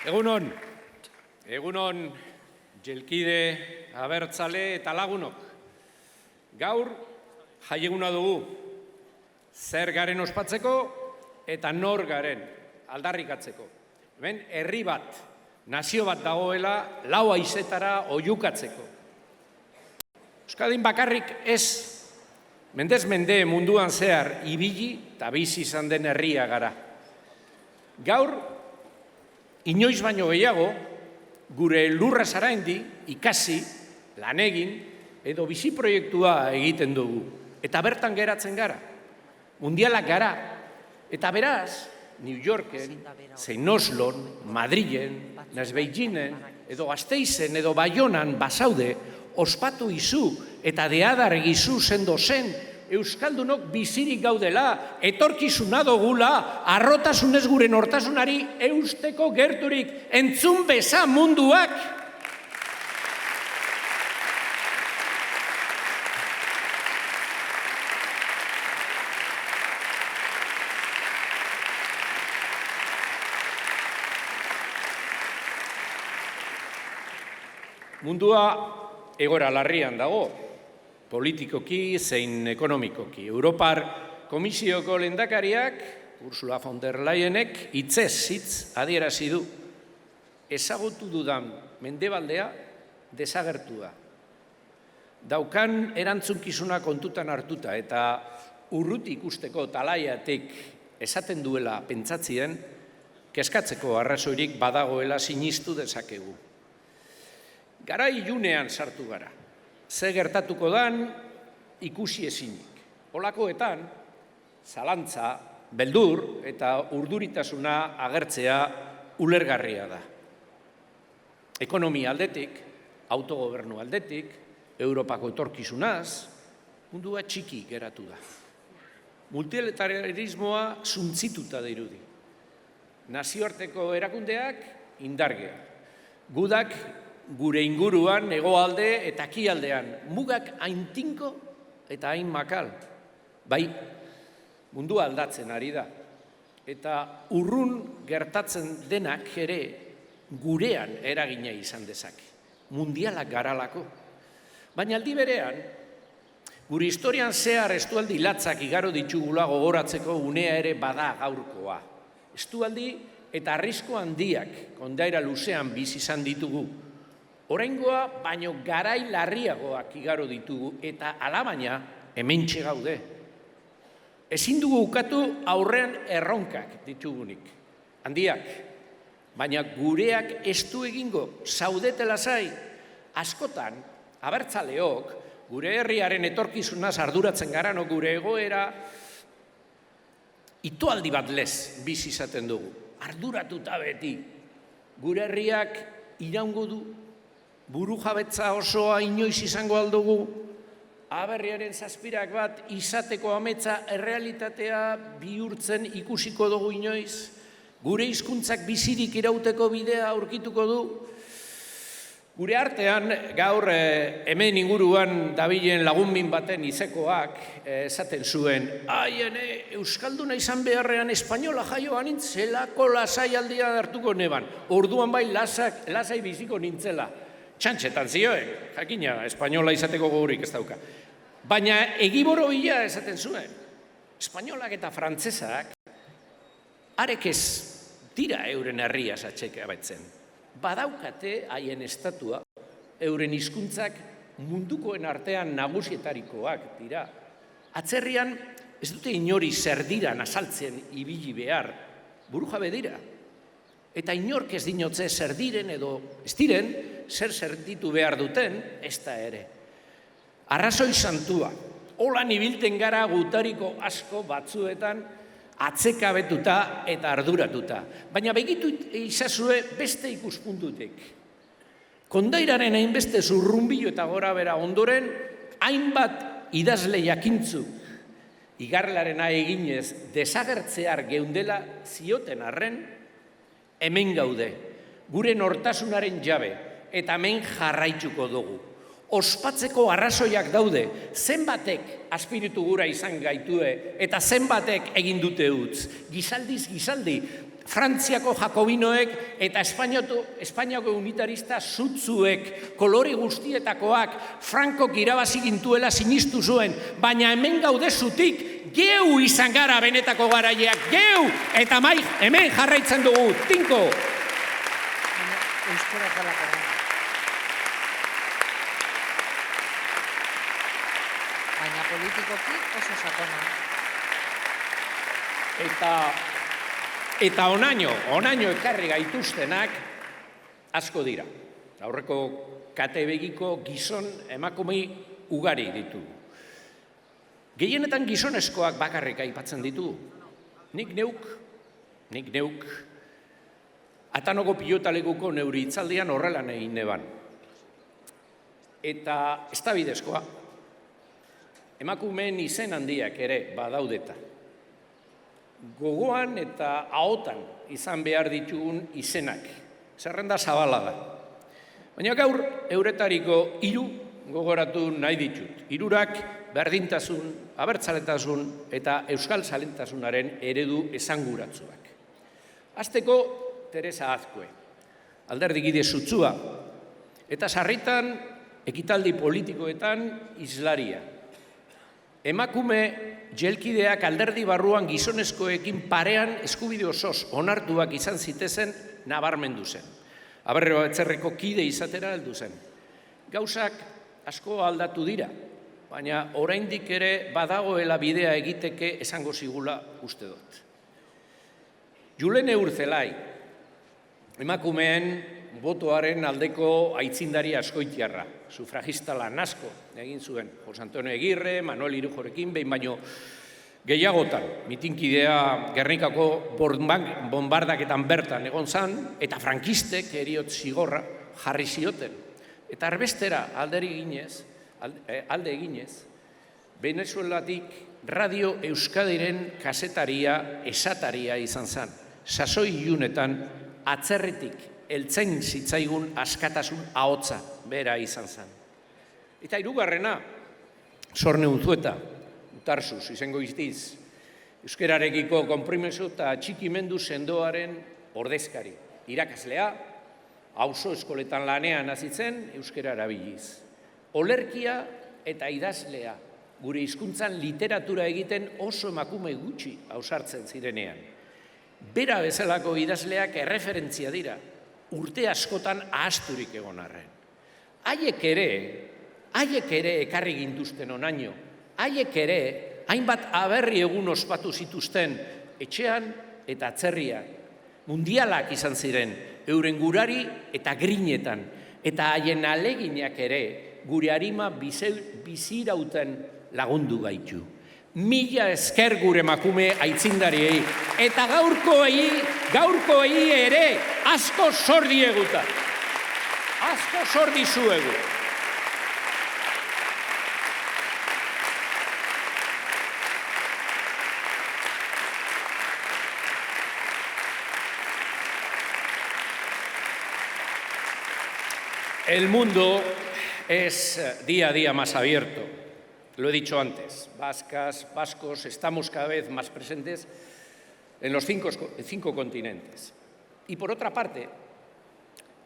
Egunon, jelkide, abertzale eta lagunok. Gaur, jaieguna dugu, zer garen ospatzeko eta nor garen aldarrikatzeko. Hemen, herri bat, nazio bat dagoela, lau haizetara oihukatzeko. Euskadin bakarrik ez, mendez mende munduan zehar ibili eta bizi izan den herria gara. Gaur, inoiz baino gehiago, gure lurra zaraindi, ikasi, lan egin, edo bizi proiektua egiten dugu. Eta bertan geratzen gara. Mundialak gara. Eta beraz, New Yorken, zein Oslon, Madrilen, naiz Beijingen, edo Gasteizen, edo Baionan bazaude, ospatu izu eta deadar egizu sendo zen, Euskaldunok bizirik gaudela, etorkizuna dugula, arrotasunez gure nortasunari eusteko gerturik entzun beza munduak. Mundua egoera larrian dago, politikoki zein ekonomikoki. Europar Komisioko lehendakariak, Ursula von der Leyenek, hitzez hitz adierazi du. Ezagutu dudan mendebaldea desagertu da. Daukan erantzunkizuna kontutan hartuta eta urruti ikusteko talaiatik esaten duela pentsatzien, kezkatzeko arrazoirik badagoela sinistu dezakegu. Garai ilunean sartu gara. Ze gertatuko dan ikusi ezinik. Holakoetan, zalantza, beldur eta urduritasuna agertzea ulergarria da. Ekonomia aldetik, autogobernu aldetik, Europako etorkizunaz, mundua txiki geratu da. Multilateralismoa suntzituta dirudi. Nazioarteko erakundeak indargea. Gudak gure inguruan, hegoalde eta ekialdean, mugak hain tinko eta hain makal. Bai, mundua aldatzen ari da. Eta urrun gertatzen denak ere gurean eragina izan dezake. Mundialak garalako. Baina aldi berean, gure historian zehar estualdi latzak igaro ditugula gogoratzeko unea ere bada gaurkoa. Estualdi eta arrisku handiak kondaira luzean bizi izan ditugu. Oraingoa baino garai larriagoak igaro ditugu eta alabaina hementxe gaude. Ezin dugu ukatu aurrean erronkak ditugunik. Handiak, baina gureak ez du egingo zaudete lasai. Askotan, abertzaleok, gure herriaren etorkizunaz arduratzen garano gure egoera itoaldi bat lez bizi izaten dugu. Arduratuta beti, gure herriak iraungo du. Buru jabetza osoa inoiz izango aldugu, aberriaren zazpirak bat izateko ametsa errealitatea bihurtzen ikusiko dugu inoiz, gure hizkuntzak bizirik irauteko bidea aurkituko du. Gure artean, gaur hemen inguruan dabilen lagunmin baten izekoak esaten zuen, Euskalduna izan beharrean espainola jaio anintz, zelako lasai aldia hartuko neban, orduan bai lasai biziko nintzela. Txantxetan zioen, jakina, espainola izateko gogurik ez dauka. Baina egiboro bila esaten zuen, espainolak eta frantzesak arek ez dira euren herria atxeke abetzen. Badaukate haien estatua, euren hizkuntzak mundukoen artean nagusietarikoak dira. Atzerrian ez dute inori zerdiran azaltzen ibili behar, burujabe dira. Eta inork ez dinotze zer diren edo ez diren, zer zerditu behar duten, ez da ere. Arrazoi santua, holan ibilten gara gutariko asko batzuetan atzekabetuta eta arduratuta. Baina begitu izazue beste ikuspuntutik. Kondairaren hainbeste zurrunbilu eta gora bera ondoren, hainbat idazle jakintzu, igarlarena eginez desagertzear geundela zioten arren, hemen gaude, gure nortasunaren jabe, eta hemen jarraituko dugu. ospatzeko arrazoiak daude, zenbatek aspiritu gura izan gaitue, eta zenbatek egin dute utz. Gizaldiz gizaldi, Frantziako jakobinoek eta Espainiako unitarista sutzuek, kolore guztietakoak, Frankok irabazi gintuela sinistu zuen, baina hemen gaude zutik, geu izan gara benetako garaileak, geu! Eta hemen jarraitzen dugu, tinko! Baina politikoki oso sakona. Eta onaino ekarri gaituztenak asko dira. Aurreko kate begiko gizon emakume ugari ditu. Gehienetan gizonezkoak bakarrik aipatzen ditu. Nik neuk, Atanoko pilotalekuko neuri hitzaldian horrelan egin neban. Eta ez da bidezkoa. Emakumeen izen handiak ere badaudeta. Gogoan eta ahotan izan behar ditugun izenak. Zerrenda zabala da. Baina gaur euretariko 3 gogoratu nahi ditut. 3 berdintasun, abertzaletasun eta euskal zalentasunaren eredu esanguratsuak. Hasteko Teresa Azkue, alderdikide sutsua, eta sarritan ekitaldi politikoetan islaria. Emakume jelkideak alderdi barruan gizonezkoekin parean eskubide osoz onartuak izan zitezen nabarmendu zen. Aberrero Batzarreko kide izatera heldu zen. Gauzak asko aldatu dira, baina oraindik ere badagoela bidea egiteke esango zigula uste dut. Julene Urzelai, emakumeen botoaren aldeko aitzindari askoitiarra, sufragista lan asko egin zuen, Jose Antonio Egirre, Manuel Irujorekin, behin baino gehiagotan, mitinkidea Gernikako bombardaketan bertan egon zan, eta frankistek heriotz zigorra jarri zioten. Eta arbestera alde eginez, Venezuelatik Radio Euskadiren kasetaria, esataria izan zan. Sasoi ilunetan atzerritik eltzain zitzaigun askatasun ahotsa bera izan zen. Eta 3. Sorne Unzueta, Utarsuz, izango iztiz, euskararekiko konpromiso eta txikimendu sendoaren ordezkari. Irakaslea, auzo eskoletan lanean hazitzen, euskara erabiliz. Olerkia eta idazlea, gure hizkuntzan literatura egiten oso emakume gutxi ausartzen zirenean. Bera bezalako idazleak erreferentzia dira, urte askotan ahasturik egon arren. Haiek ere ekarri gintuzten onaino, haiek ere hainbat aberri egun ospatu zituzten etxean eta atzerrian. Mundialak izan ziren, euren gurari eta grinetan, eta haien aleginak ere gure arima bizirauten lagundu gaitu. 1000 esker gure emakume aitzindariei, eta gaurkoei ere asko zor dieguta. Asko zor dizuegu. El mundo es día a día más abierto. Lo he dicho antes, vascas, vascos, estamos cada vez más presentes en los 5 continentes. Y por otra parte,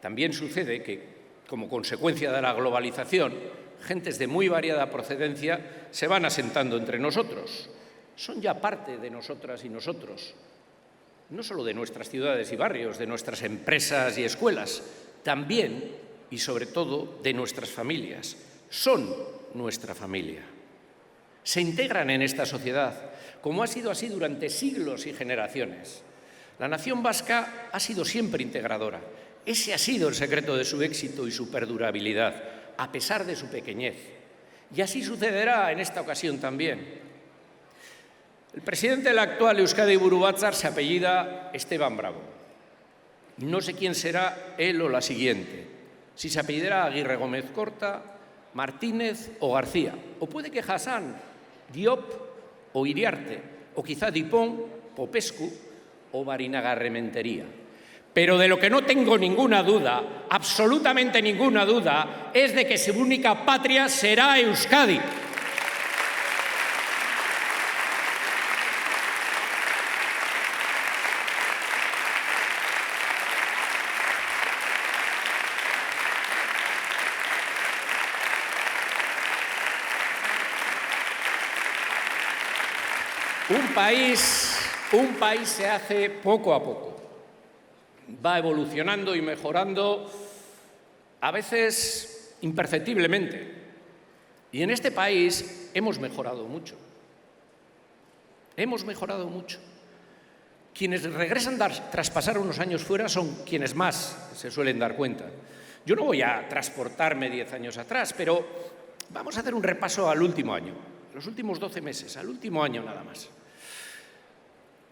también sucede que, como consecuencia de la globalización, gentes de muy variada procedencia se van asentando entre nosotros. Son ya parte de nosotras y nosotros, no solo de nuestras ciudades y barrios, de nuestras empresas y escuelas, también y sobre todo de nuestras familias. Son nuestra familia. Se integran en esta sociedad, como ha sido así durante siglos y generaciones. La nación vasca ha sido siempre integradora. Ese ha sido el secreto de su éxito y su perdurabilidad, a pesar de su pequeñez. Y así sucederá en esta ocasión también. El presidente del actual Euskadi Buru Batzar se apellida Esteban Bravo. No sé quién será él o la siguiente. Si se apellidará Aguirre Gómez Corta, Martínez o García. O puede que Hassan, Diop o Iriarte, o quizá Dipón, Popescu o Barinagarrementería. Pero de lo que no tengo ninguna duda, absolutamente ninguna duda, es de que su única patria será Euskadi. Un país se hace poco a poco. Va evolucionando y mejorando, a veces imperceptiblemente. Y en este país hemos mejorado mucho. Hemos mejorado mucho. Quienes regresan tras pasar unos años fuera son quienes más se suelen dar cuenta. Yo no voy a transportarme 10 años atrás, pero vamos a hacer un repaso al último año, los últimos 12 meses, al último año nada más.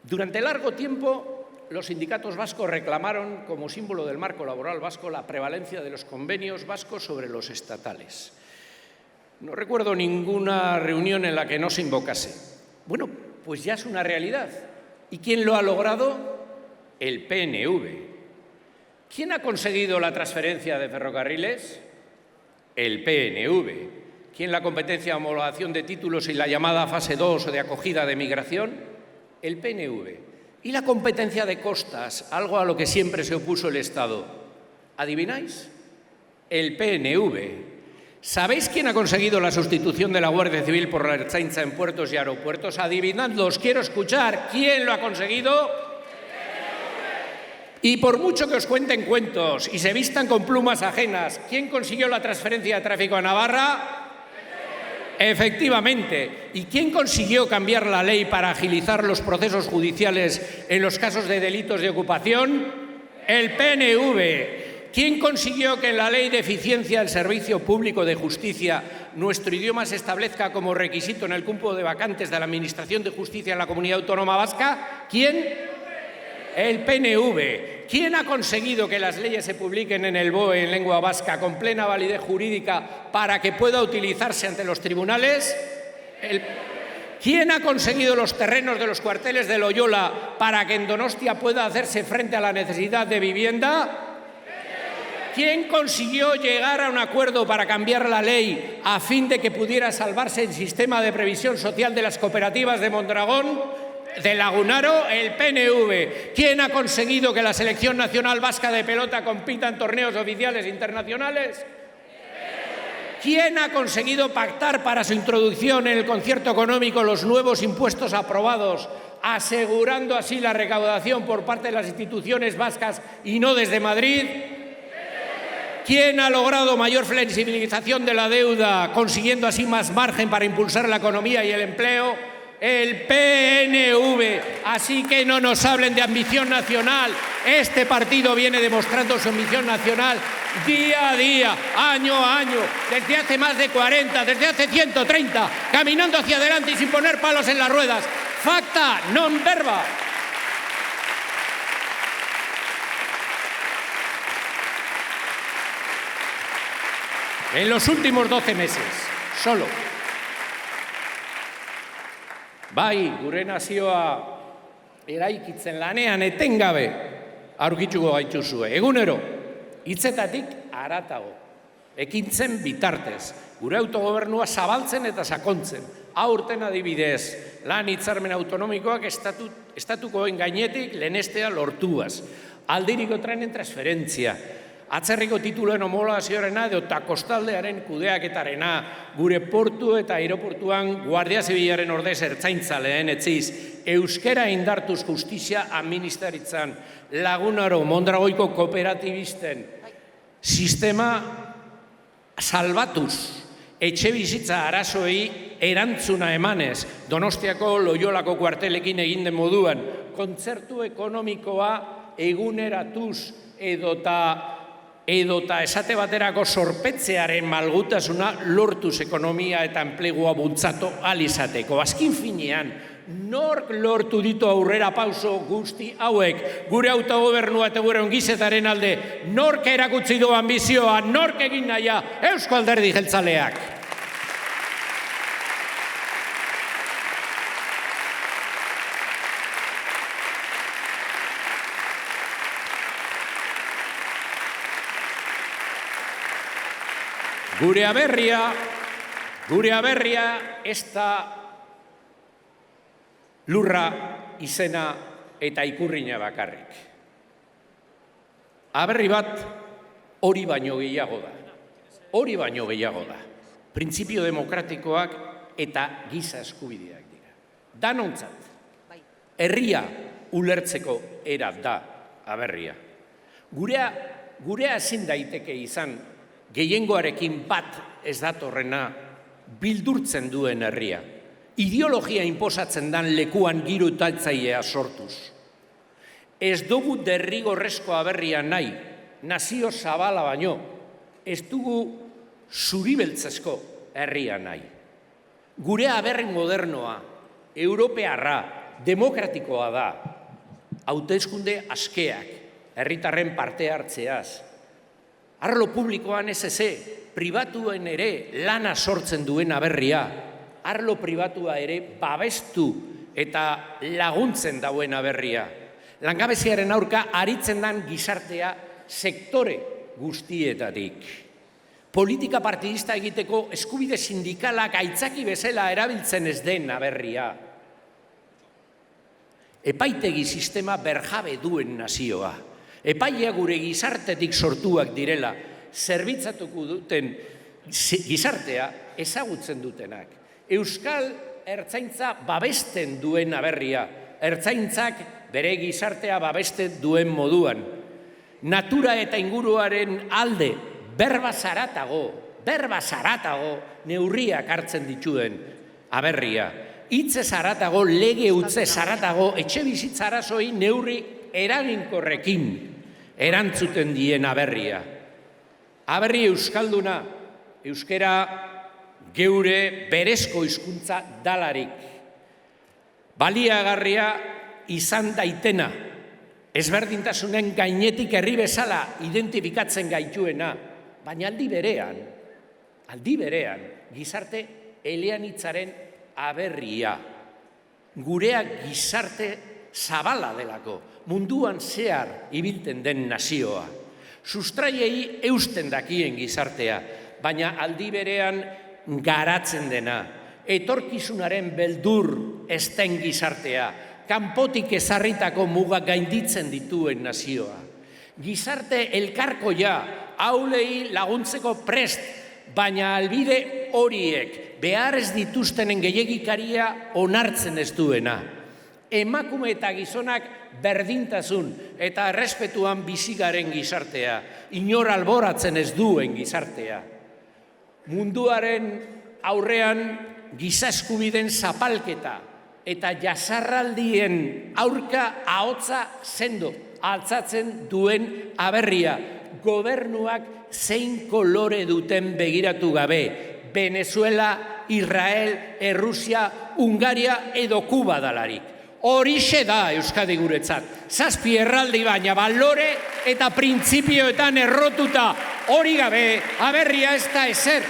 Durante largo tiempo, los sindicatos vascos reclamaron como símbolo del marco laboral vasco la prevalencia de los convenios vascos sobre los estatales. No recuerdo ninguna reunión en la que no se invocase. Bueno, pues ya es una realidad. ¿Y quién lo ha logrado? El PNV. ¿Quién ha conseguido la transferencia de ferrocarriles? El PNV. ¿Quién la competencia de homologación de títulos y la llamada fase 2 o de acogida de migración? El PNV. ¿Y la competencia de costas? Algo a lo que siempre se opuso el Estado. ¿Adivináis? El PNV. ¿Sabéis quién ha conseguido la sustitución de la Guardia Civil por la Ertzaintza en puertos y aeropuertos? Adivinadlo, os quiero escuchar. ¿Quién lo ha conseguido? Y por mucho que os cuenten cuentos y se vistan con plumas ajenas, ¿quién consiguió la transferencia de tráfico a Navarra? Efectivamente. ¿Y quién consiguió cambiar la ley para agilizar los procesos judiciales en los casos de delitos de ocupación? El PNV. ¿Quién consiguió que en la Ley de Eficiencia del Servicio Público de Justicia nuestro idioma se establezca como requisito en el cúmulo de vacantes de la Administración de Justicia en la Comunidad Autónoma Vasca? ¿Quién? El PNV. ¿Quién ha conseguido que las leyes se publiquen en el BOE en lengua vasca con plena validez jurídica para que pueda utilizarse ante los tribunales? ¿Quién ha conseguido los terrenos de los cuarteles de Loyola para que en Donostia pueda hacerse frente a la necesidad de vivienda? ¿Quién consiguió llegar a un acuerdo para cambiar la ley a fin de que pudiera salvarse el sistema de previsión social de las cooperativas de Mondragón? De Lagunaro, el PNV. ¿Quién ha conseguido que la Selección Nacional Vasca de Pelota compita en torneos oficiales internacionales? ¿Quién ha conseguido pactar para su introducción en el concierto económico los nuevos impuestos aprobados, asegurando así la recaudación por parte de las instituciones vascas y no desde Madrid? ¿Quién ha logrado mayor flexibilización de la deuda, consiguiendo así más margen para impulsar la economía y el empleo? El PNV. Así que no nos hablen de ambición nacional. Este partido viene demostrando su ambición nacional día a día, año a año, desde hace más de 40, desde hace 130, caminando hacia adelante y sin poner palos en las ruedas. Facta, non verba. En los últimos 12 meses, solo. Bai, gure nazioa eraikitzen lanean etengabe aurkituko gaituzue. Egunero, hitzetatik haratago, ekintzen bitartez, gure autogobernua zabaltzen eta sakontzen. Aurten adibidez, lan hitzarmen autonomikoak estatukoen gainetik lehenestea lortuaz. Aldiriko trenen transferentzia, atzerriko tituluen homologazioarena edota kostaldearen kudeaketarena, gure portu eta aireportuan Guardia Zibilaren ordez ertzaintza lehenetziz, euskera indartuz justizia administraritzan, Lagunaro, Mondragoiko kooperatibisten, sistema salbatuz, etxe bizitza arazoei erantzuna emanez, Donostiako Loiolako kuartelekin egin den moduan, kontzertu ekonomikoa eguneratuz edota esate baterako zorpetzearen malgutasuna lortuz ekonomia eta enplegua bultzatu ahal izateko. Azken finean, nork lortu ditu aurrera pauso guzti hauek, gure autogobernua eta gure ongizetaren alde, nork erakutsi du ambizioa, nork egin nahia, Eusko Alderdi Jeltzaleak. Gure aberria ez da lurra, izena eta ikurrina bakarrik. Aberri bat hori baino gehiago da. Hori baino gehiago da. Printzipio demokratikoak eta giza eskubideak dira. Danontzat, herria ulertzeko era da aberria. Gurea ezin daiteke izan gehiengoarekin bat ez datorrena bildurtzen duen herria. Ideologia inposatzen dan lekuan giro italtzailea sortuz. Ez dugu derrigorrezko aberria nahi, nazio zabala baino, ez dugu zuribeltzezko herria nahi. Gure aberri modernoa, europearra, demokratikoa da, hauteskunde askeak, herritarren parte hartzeaz. Arlo publikoan ez pribatuen ere lana sortzen duen aberria, arlo pribatua ere babestu eta laguntzen dauen aberria. Langabeziaren aurka aritzen dan gizartea sektore guztietatik. Politika partidista egiteko eskubide sindikalak aitzaki bezala erabiltzen ez den aberria. Epaitegi sistema berjabe duen nazioa. Epaia gure gizartetik sortuak direla, zerbitzatuko duten gizartea ezagutzen dutenak. Euskal ertzaintza babesten duen aberria, ertzaintzak bere gizartea babesten duen moduan. Natura eta inguruaren alde, berba zaratago neurriak hartzen dituen aberria. Hitze zaratago, lege utze zaratago, etxe bizitza arazoi neurri eraginkorrekin erantzuten dien aberria. Aberri euskalduna, euskera geure berezko hizkuntza dalarik. Baliagarria izan daitena, ezberdintasunen gainetik herri bezala identifikatzen gaituena, baina aldi berean, gizarte eleanitzaren aberria. Gurea gizarte zabala delako, munduan zehar ibilten den nazioa. Sustraiei eusten dakien gizartea, baina aldi berean garatzen dena. Etorkizunaren beldur ezten gizartea, kanpotik ezarritako mugak gainditzen dituen nazioa. Gizarte elkarkoia, haulei laguntzeko prest, baina albide horiek behar ez dituztenen gehiagikaria onartzen ez duena. Emakume eta gizonak berdintasun eta errespetuan bizigaren gizartea, inor alboratzen ez duen gizartea. Munduaren aurrean giza eskubideen zapalketa eta jazarraldien aurka ahotsa sendo altzatzen duen aberria. Gobernuak zein kolore duten begiratu gabe, Venezuela, Israel, Errusia, Hungaria edo Kuba dalarik. Horixe da Euskadi guretzat. 7 erraldi baina balore eta printzipioetan errotuta. Hori gabe, aberria ez da ezer.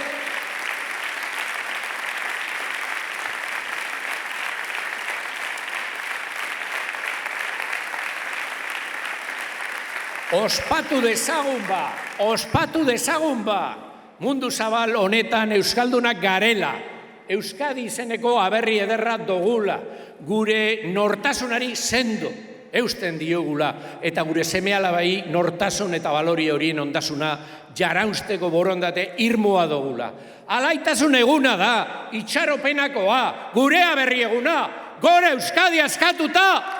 Ospatu dezagun ba, mundu zabal honetan euskaldunak garela, Euskadi izeneko aberri ederra dogula, gure nortasunari sendo eusten diogula, eta gure seme-alabai nortasun eta balori horien ondasuna jarausteko borondate irmoa dogula. Alaitasun eguna da, itxaropenakoa, gure aberri eguna, gore Euskadi askatuta!